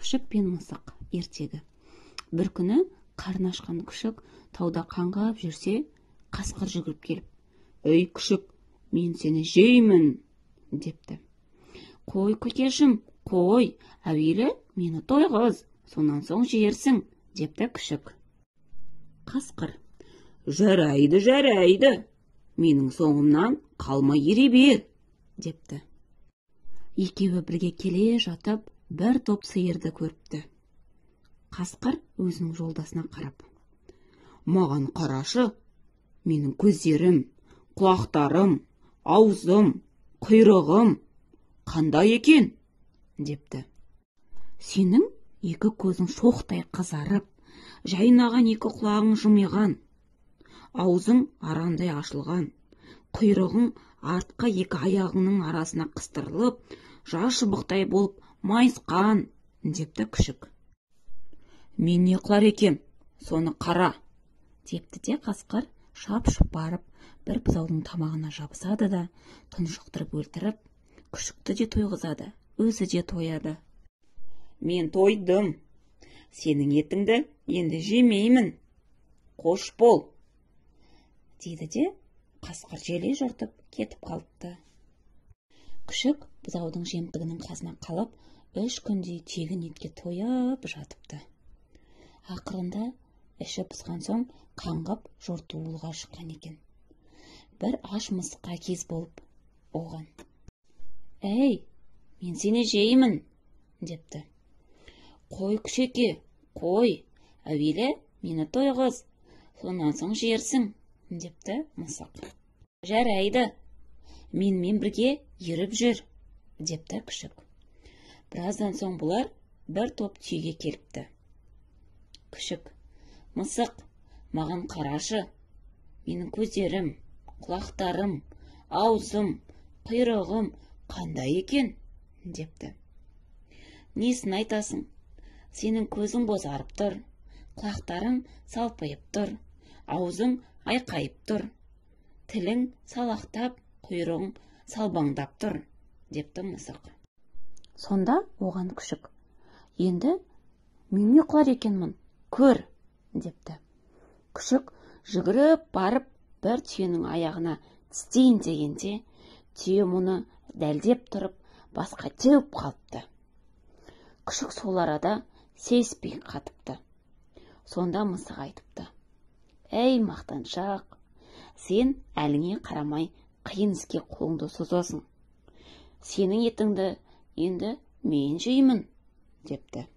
Күшік пен мысық ертегі. Бір күні қарны ашқан күшік тауда қаңғап жүрсе, қасқыр жүгіріп келіп: «Ей күшік, мен сені жеймін!» депті. «Қой көкешім, қой, әуелі мені тойғыз, сонан соң жейерсің!» депті күшік. Қасқыр: «Жарайды, менің соңымнан қалмай ере бер!» депті. Екеуі бірге келе жатып, бір топ сиырды көріпті. Қасқыр өзінің жолдасына қарап: «Маған қарашы, менің көздерім, құлақтарым, аузым, құйрығым қандай екен?» депті. «Сенің екі көзің шоқтай қызарып, жайнаған екі құлағың жымиған, аузың арандай ашылған, құйрығың артқа екі аяғыңның арасына қыстырылып, жас шыбықтай болып майысқан» депті күшік. «Мен не қылар екем, соны қара!» депті де қасқыр шап-шұп барып, бір бұзаудың тамағына жабысады да, тұншықтырып өлтіріп, күшікті де тойғызады, өзі де тояды. «Мен тойдым, сенің етіңді енді жемеймін, қош бол!» дейді де қасқыр желе жортып кетіп қалыпты. Күшік бұзаудың жемтігінің қасына қалып, 3 күндей тегін етке тойып жатыпты. Ақырында іші пысқан соң қаңғып жортуылға шыққан екен. Бір аш мысыққа кез болып оған: «Әй, мен сені жеймін!» депті. «Қой күшеке, қой, әуелі мені тойғыз, сонан соң жейерсің!» депті мысық. «Жарайды, менімен бірге еріп жүр!» депті күшік. Біраздан соң бұлар бір топ түйеге келіпті. Күшік: «Мысық, маған қарашы, менің көздерім, құлақтарым, аузым, құйрығым қандай екен?» депті. «Несін айтасың? Сенің көзің бозарып тұр, құлақтарың салпайып тұр, аузың айқайып тұр, тілің салақтап, құйрығың салбаңдап тұр» депті мысық. Сонда оған күшік: «Енді мен не қылар екенмін, көр!» депті. Күшік жүгіріп барып, бір түйенің аяғына тістейін дегенде, түйе мұны дәлдеп тұрып, басқа теуіп қалыпты. Күшік сол арада сеспей қатыпты. Сонда мысық айтыпты: «Әй мақтаншақ, сен әліңе қарамай қиын іске қолыңды созасың. Сенің етіңді енді мен жеймін!» депті.